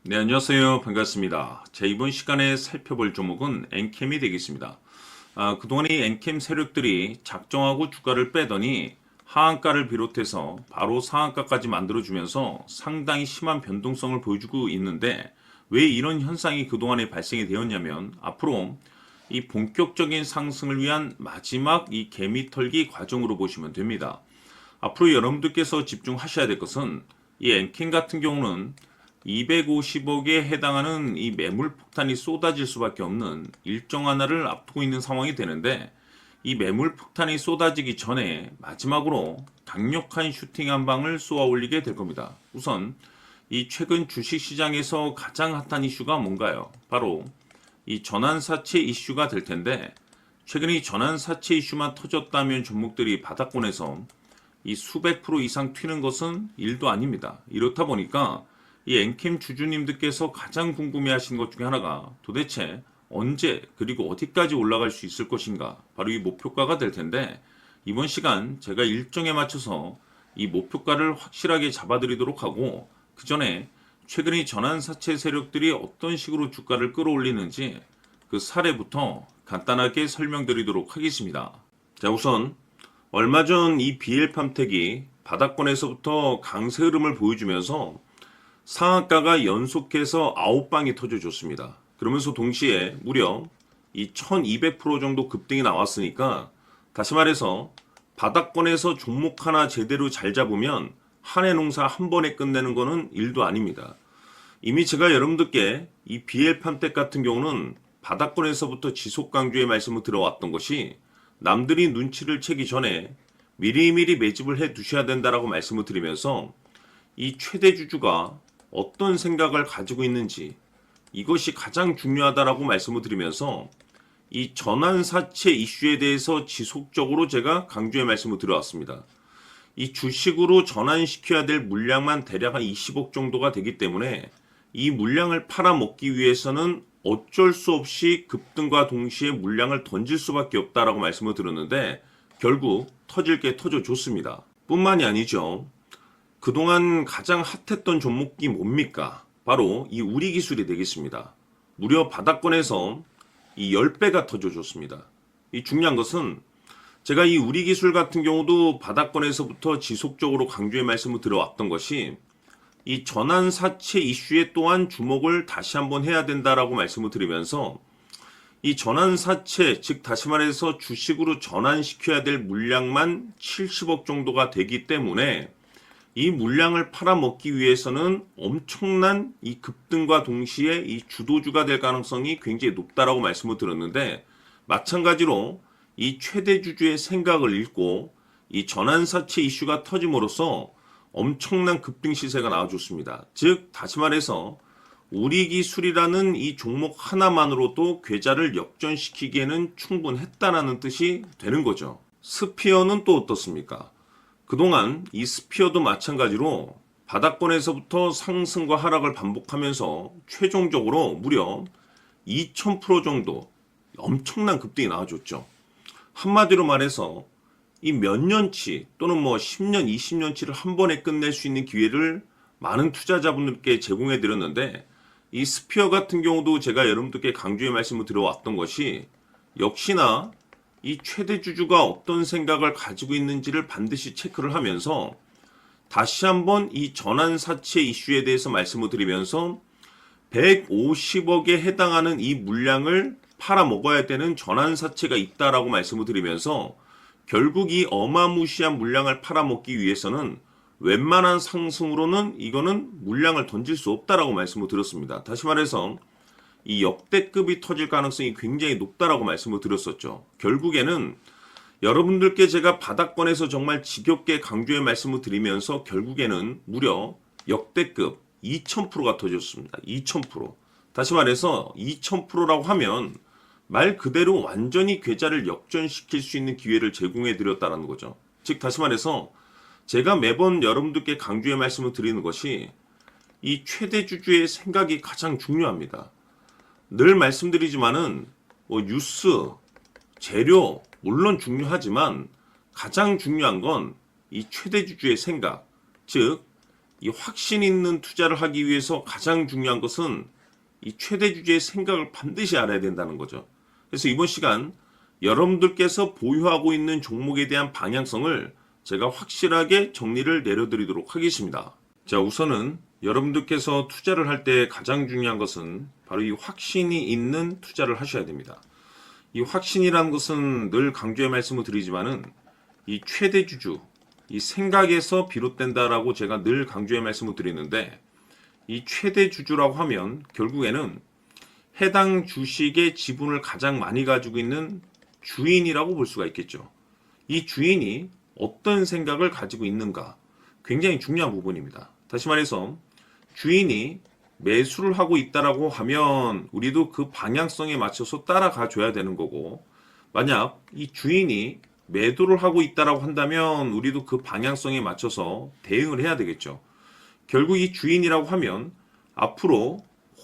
네, 안녕하세요. 반갑습니다. 이번 시간에 살펴볼 종목은 엔캠이 되겠습니다. 그동안 이 엔캠 세력들이 작정하고 주가를 빼더니 하한가를 비롯해서 바로 상한가까지 만들어주면서 상당히 심한 변동성을 보여주고 있는데 왜 이런 현상이 그동안에 발생이 되었냐면 앞으로 이 본격적인 상승을 위한 마지막 이 개미털기 과정으로 보시면 됩니다. 앞으로 여러분들께서 집중하셔야 될 것은 이 엔캠 같은 경우는 250억에 해당하는 이 매물 폭탄이 쏟아질 수밖에 없는 일정 하나를 앞두고 있는 상황이 되는데 이 매물 폭탄이 쏟아지기 전에 마지막으로 강력한 슈팅 한 방을 쏘아 올리게 될 겁니다. 우선 이 최근 주식시장에서 가장 핫한 이슈가 뭔가요? 바로 이 전환사채 이슈가 될 텐데 최근 이 전환사채 이슈만 터졌다면 종목들이 바닥권에서 이 수백 프로 이상 튀는 것은 일도 아닙니다. 이렇다 보니까 이 엔캠 주주님들께서 가장 궁금해하시는 것 중에 하나가 도대체 언제 그리고 어디까지 올라갈 수 있을 것인가, 바로 이 목표가가 될 텐데 이번 시간 제가 일정에 맞춰서 이 목표가를 확실하게 잡아드리도록 하고 그 전에 최근 이 전환사채 세력들이 어떤 식으로 주가를 끌어올리는지 그 사례부터 간단하게 설명드리도록 하겠습니다. 자, 우선 얼마 전 이 BL팜텍이 바닥권에서부터 강세 흐름을 보여주면서 상한가가 연속해서 9방이 터져줬습니다. 그러면서 동시에 무려 이 1200% 정도 급등이 나왔으니까 다시 말해서 바닥권에서 종목 하나 제대로 잘 잡으면 한 해 농사 한 번에 끝내는 거는 일도 아닙니다. 이미 제가 여러분들께 이 BL팜텍 같은 경우는 바닥권에서부터 지속 강조의 말씀을 들어왔던 것이 남들이 눈치를 채기 전에 미리미리 매집을 해 두셔야 된다라고 말씀을 드리면서 이 최대 주주가 어떤 생각을 가지고 있는지 이것이 가장 중요하다라고 말씀을 드리면서 이 전환사채 이슈에 대해서 지속적으로 제가 강조의 말씀을 드려왔습니다. 이 주식으로 전환시켜야 될 물량만 대략 한 20억 정도가 되기 때문에 이 물량을 팔아먹기 위해서는 어쩔 수 없이 급등과 동시에 물량을 던질 수밖에 없다라고 말씀을 드렸는데 결국 터질 게 터져줬습니다. 뿐만이 아니죠. 그동안 가장 핫했던 종목이 뭡니까? 바로 이 우리기술이 되겠습니다. 무려 바닥권에서 이 10배가 터져줬습니다. 이 중요한 것은 제가 이 우리기술 같은 경우도 바닥권에서부터 지속적으로 강조의 말씀을 들어왔던 것이 이 전환사채 이슈에 또한 주목을 다시 한번 해야 된다라고 말씀을 드리면서 이 전환사채, 즉 다시 말해서 주식으로 전환시켜야 될 물량만 70억 정도가 되기 때문에 이 물량을 팔아먹기 위해서는 엄청난 이 급등과 동시에 이 주도주가 될 가능성이 굉장히 높다라고 말씀을 드렸는데 마찬가지로 이 최대 주주의 생각을 읽고 이 전환사채 이슈가 터짐으로써 엄청난 급등 시세가 나와줬습니다. 즉 다시 말해서 우리기술이라는 이 종목 하나만으로도 계좌를 역전시키기에는 충분했다라는 뜻이 되는 거죠. 스피어는 또 어떻습니까? 그동안 이 스피어도 마찬가지로 바닥권에서부터 상승과 하락을 반복하면서 최종적으로 무려 2000% 정도 엄청난 급등이 나와줬죠. 한마디로 말해서 이 몇 년치 또는 뭐 10년, 20년치를 한 번에 끝낼 수 있는 기회를 많은 투자자분들께 제공해 드렸는데 이 스피어 같은 경우도 제가 여러분들께 강조의 말씀을 드려왔던 것이 역시나 이 최대 주주가 어떤 생각을 가지고 있는지를 반드시 체크를 하면서 다시 한번 이 전환사채 이슈에 대해서 말씀을 드리면서 150억에 해당하는 이 물량을 팔아먹어야 되는 전환사채가 있다라고 말씀을 드리면서 결국 이 어마무시한 물량을 팔아먹기 위해서는 웬만한 상승으로는 이거는 물량을 던질 수 없다라고 말씀을 드렸습니다. 다시 말해서 이 역대급이 터질 가능성이 굉장히 높다라고 말씀을 드렸었죠. 결국에는 여러분들께 제가 바닥권에서 정말 지겹게 강조의 말씀을 드리면서 결국에는 무려 역대급 2000%가 터졌습니다. 2000%. 다시 말해서 2000%라고 하면 말 그대로 완전히 계좌를 역전시킬 수 있는 기회를 제공해 드렸다는 거죠. 즉 다시 말해서 제가 매번 여러분들께 강조의 말씀을 드리는 것이 이 최대 주주의 생각이 가장 중요합니다. 늘 말씀드리지만은 뭐 뉴스, 재료 물론 중요하지만 가장 중요한 건 이 최대 주주의 생각, 즉 이 확신 있는 투자를 하기 위해서 가장 중요한 것은 이 최대 주주의 생각을 반드시 알아야 된다는 거죠. 그래서 이번 시간 여러분들께서 보유하고 있는 종목에 대한 방향성을 제가 확실하게 정리를 내려드리도록 하겠습니다. 자, 우선은 여러분들께서 투자를 할 때 가장 중요한 것은 바로 이 확신이 있는 투자를 하셔야 됩니다. 이 확신이라는 것은 늘 강조의 말씀을 드리지만은 이 최대 주주, 이 생각에서 비롯된다라고 제가 늘 강조의 말씀을 드리는데, 이 최대 주주라고 하면 결국에는 해당 주식의 지분을 가장 많이 가지고 있는 주인이라고 볼 수가 있겠죠. 이 주인이 어떤 생각을 가지고 있는가, 굉장히 중요한 부분입니다. 다시 말해서 주인이 매수를 하고 있다라고 하면 우리도 그 방향성에 맞춰서 따라가 줘야 되는 거고, 만약 이 주인이 매도를 하고 있다라고 한다면 우리도 그 방향성에 맞춰서 대응을 해야 되겠죠. 결국 이 주인이라고 하면 앞으로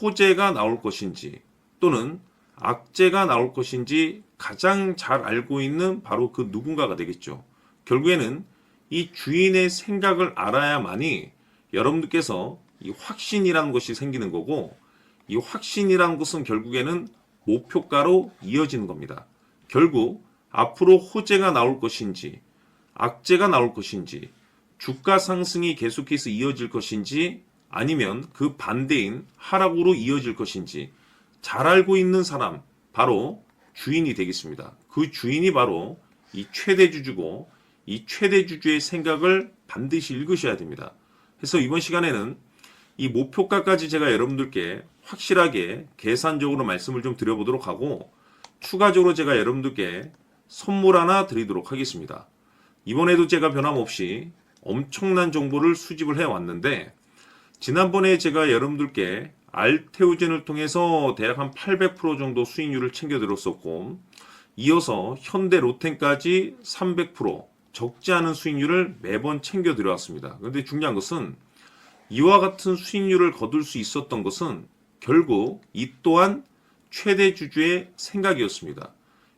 호재가 나올 것인지 또는 악재가 나올 것인지 가장 잘 알고 있는 바로 그 누군가가 되겠죠. 결국에는 이 주인의 생각을 알아야만이 여러분들께서 이 확신이라는 것이 생기는 거고, 이 확신이라는 것은 결국에는 목표가로 이어지는 겁니다. 결국 앞으로 호재가 나올 것인지 악재가 나올 것인지 주가 상승이 계속해서 이어질 것인지 아니면 그 반대인 하락으로 이어질 것인지 잘 알고 있는 사람, 바로 주인이 되겠습니다. 그 주인이 바로 이 최대 주주고, 이 최대 주주의 생각을 반드시 읽으셔야 됩니다. 그래서 이번 시간에는 이 목표가까지 제가 여러분들께 확실하게 계산적으로 말씀을 좀 드려보도록 하고, 추가적으로 제가 여러분들께 선물 하나 드리도록 하겠습니다. 이번에도 제가 변함없이 엄청난 정보를 수집을 해왔는데, 지난번에 제가 여러분들께 알테오젠을 통해서 대략 한 800% 정도 수익률을 챙겨드렸었고, 이어서 현대 로텐까지 300% 적지 않은 수익률을 매번 챙겨드려왔습니다. 그런데 중요한 것은 이와 같은 수익률을 거둘 수 있었던 것은 결국 이 또한 최대 주주의 생각이었습니다.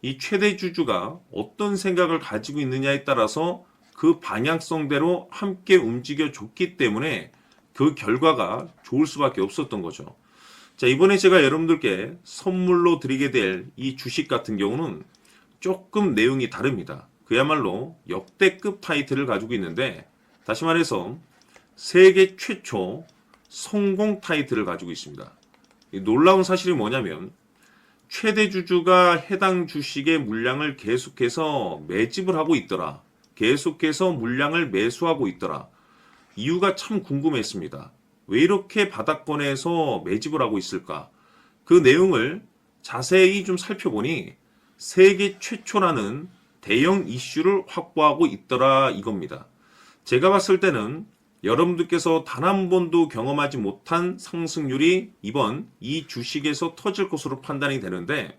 이 최대 주주가 어떤 생각을 가지고 있느냐에 따라서 그 방향성대로 함께 움직여 줬기 때문에 그 결과가 좋을 수밖에 없었던 거죠. 자, 이번에 제가 여러분들께 선물로 드리게 될 이 주식 같은 경우는 조금 내용이 다릅니다. 그야말로 역대급 타이틀을 가지고 있는데, 다시 말해서 세계 최초 성공 타이틀을 가지고 있습니다. 이 놀라운 사실이 뭐냐면 최대 주주가 해당 주식의 물량을 계속해서 매집을 하고 있더라. 계속해서 물량을 매수하고 있더라. 이유가 참 궁금했습니다. 왜 이렇게 바닥권에서 매집을 하고 있을까? 그 내용을 자세히 좀 살펴보니 세계 최초라는 대형 이슈를 확보하고 있더라 이겁니다. 제가 봤을 때는 여러분들께서 단 한 번도 경험하지 못한 상승률이 이번 이 주식에서 터질 것으로 판단이 되는데,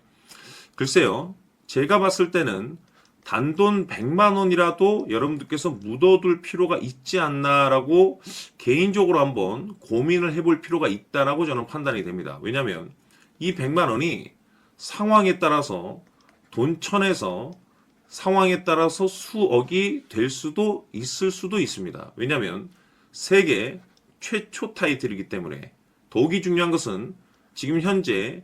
글쎄요, 제가 봤을 때는 단돈 100만 원이라도 여러분들께서 묻어둘 필요가 있지 않나라고 개인적으로 한번 고민을 해볼 필요가 있다라고 저는 판단이 됩니다. 왜냐하면 이 100만 원이 상황에 따라서 돈천에서 상황에 따라서 수억이 될 수도 있을 수도 있습니다. 왜냐하면 세계 최초 타이틀이기 때문에. 더욱이 중요한 것은 지금 현재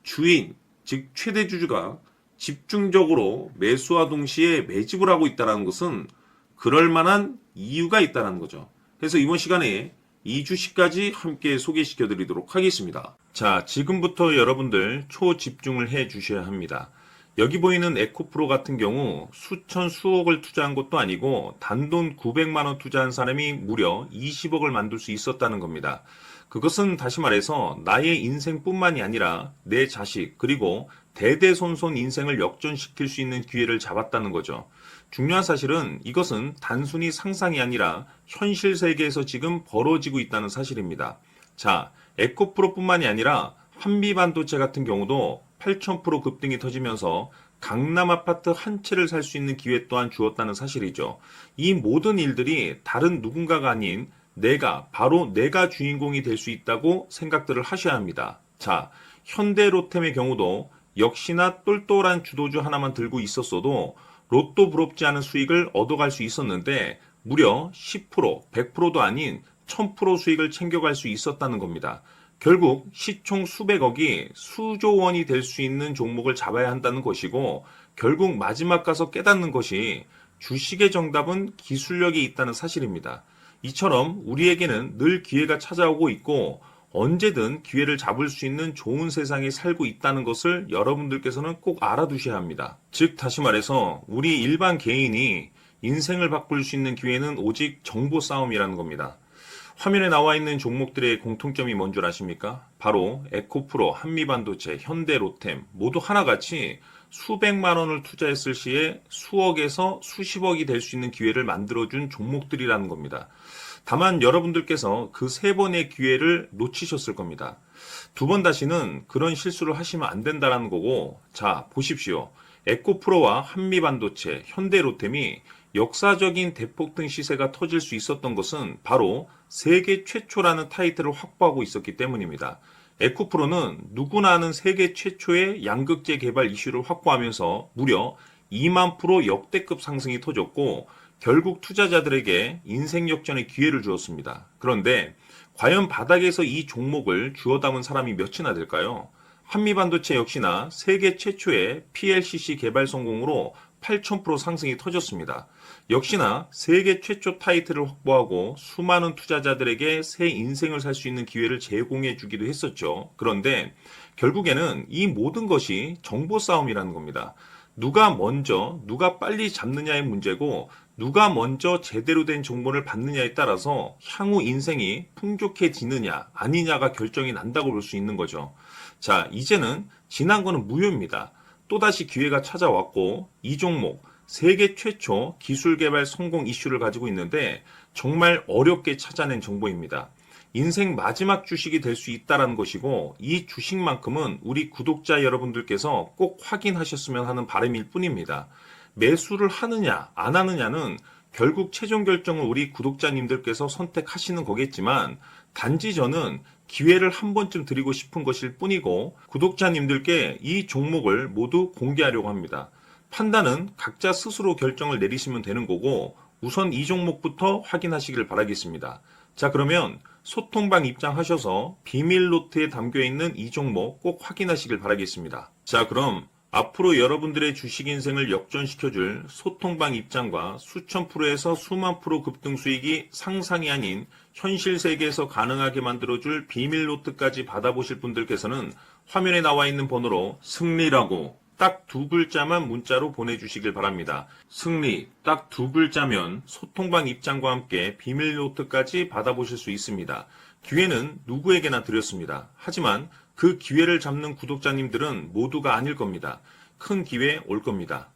주인, 즉 최대 주주가 집중적으로 매수와 동시에 매집을 하고 있다는 것은 그럴 만한 이유가 있다는 거죠. 그래서 이번 시간에 이 주식까지 함께 소개시켜 드리도록 하겠습니다. 자, 지금부터 여러분들 초집중을 해 주셔야 합니다. 여기 보이는 에코프로 같은 경우 수천 수억을 투자한 것도 아니고 단돈 900만 원 투자한 사람이 무려 20억을 만들 수 있었다는 겁니다. 그것은 다시 말해서 나의 인생뿐만이 아니라 내 자식 그리고 대대손손 인생을 역전시킬 수 있는 기회를 잡았다는 거죠. 중요한 사실은 이것은 단순히 상상이 아니라 현실 세계에서 지금 벌어지고 있다는 사실입니다. 자, 에코프로뿐만이 아니라 한미반도체 같은 경우도 8,000% 급등이 터지면서 강남 아파트 한 채를 살 수 있는 기회 또한 주었다는 사실이죠. 이 모든 일들이 다른 누군가가 아닌 바로 내가 주인공이 될 수 있다고 생각들을 하셔야 합니다. 자, 현대로템의 경우도 역시나 똘똘한 주도주 하나만 들고 있었어도 로또 부럽지 않은 수익을 얻어갈 수 있었는데 무려 10%, 100%도 아닌 1000% 수익을 챙겨갈 수 있었다는 겁니다. 결국 시총 수백억이 수조 원이 될 수 있는 종목을 잡아야 한다는 것이고, 결국 마지막 가서 깨닫는 것이 주식의 정답은 기술력이 있다는 사실입니다. 이처럼 우리에게는 늘 기회가 찾아오고 있고 언제든 기회를 잡을 수 있는 좋은 세상에 살고 있다는 것을 여러분들께서는 꼭 알아두셔야 합니다. 즉 다시 말해서 우리 일반 개인이 인생을 바꿀 수 있는 기회는 오직 정보 싸움이라는 겁니다. 화면에 나와 있는 종목들의 공통점이 뭔 줄 아십니까? 바로 에코프로, 한미반도체, 현대로템 모두 하나같이 수백만 원을 투자했을 시에 수억에서 수십억이 될 수 있는 기회를 만들어준 종목들이라는 겁니다. 다만 여러분들께서 그 세 번의 기회를 놓치셨을 겁니다. 두 번 다시는 그런 실수를 하시면 안 된다는 거고, 자 보십시오. 에코프로와 한미반도체, 현대로템이 역사적인 대폭등 시세가 터질 수 있었던 것은 바로 세계 최초라는 타이틀을 확보하고 있었기 때문입니다. 에코프로는 누구나 아는 세계 최초의 양극재 개발 이슈를 확보하면서 무려 2만 프로 역대급 상승이 터졌고 결국 투자자들에게 인생 역전의 기회를 주었습니다. 그런데 과연 바닥에서 이 종목을 주워 담은 사람이 몇이나 될까요? 한미반도체 역시나 세계 최초의 PLCC 개발 성공으로 8000% 상승이 터졌습니다. 역시나 세계 최초 타이틀을 확보하고 수많은 투자자들에게 새 인생을 살 수 있는 기회를 제공해 주기도 했었죠. 그런데 결국에는 이 모든 것이 정보 싸움이라는 겁니다. 누가 먼저, 누가 빨리 잡느냐의 문제고 누가 먼저 제대로 된 정보를 받느냐에 따라서 향후 인생이 풍족해지느냐 아니냐가 결정이 난다고 볼 수 있는 거죠. 자, 이제는 지난 거는 무효입니다. 또다시 기회가 찾아왔고 이 종목 세계 최초 기술 개발 성공 이슈를 가지고 있는데 정말 어렵게 찾아낸 정보입니다. 인생 마지막 주식이 될 수 있다는 것이고 이 주식만큼은 우리 구독자 여러분들께서 꼭 확인하셨으면 하는 바람일 뿐입니다. 매수를 하느냐 안 하느냐는 결국 최종 결정을 우리 구독자님들께서 선택하시는 거겠지만 단지 저는 기회를 한 번쯤 드리고 싶은 것일 뿐이고 구독자님들께 이 종목을 모두 공개하려고 합니다. 판단은 각자 스스로 결정을 내리시면 되는 거고 우선 이 종목부터 확인하시길 바라겠습니다. 자, 그러면 소통방 입장하셔서 비밀 노트에 담겨있는 이 종목 꼭 확인하시길 바라겠습니다. 자, 그럼 앞으로 여러분들의 주식 인생을 역전시켜줄 소통방 입장과 수천 프로에서 수만 프로 급등 수익이 상상이 아닌 현실 세계에서 가능하게 만들어줄 비밀 노트까지 받아보실 분들께서는 화면에 나와 있는 번호로 승리라고 딱 두 글자만 문자로 보내주시길 바랍니다. 승리 딱 두 글자면 소통방 입장과 함께 비밀 노트까지 받아보실 수 있습니다. 기회는 누구에게나 드렸습니다. 하지만 그 기회를 잡는 구독자님들은 모두가 아닐 겁니다. 큰 기회 올 겁니다.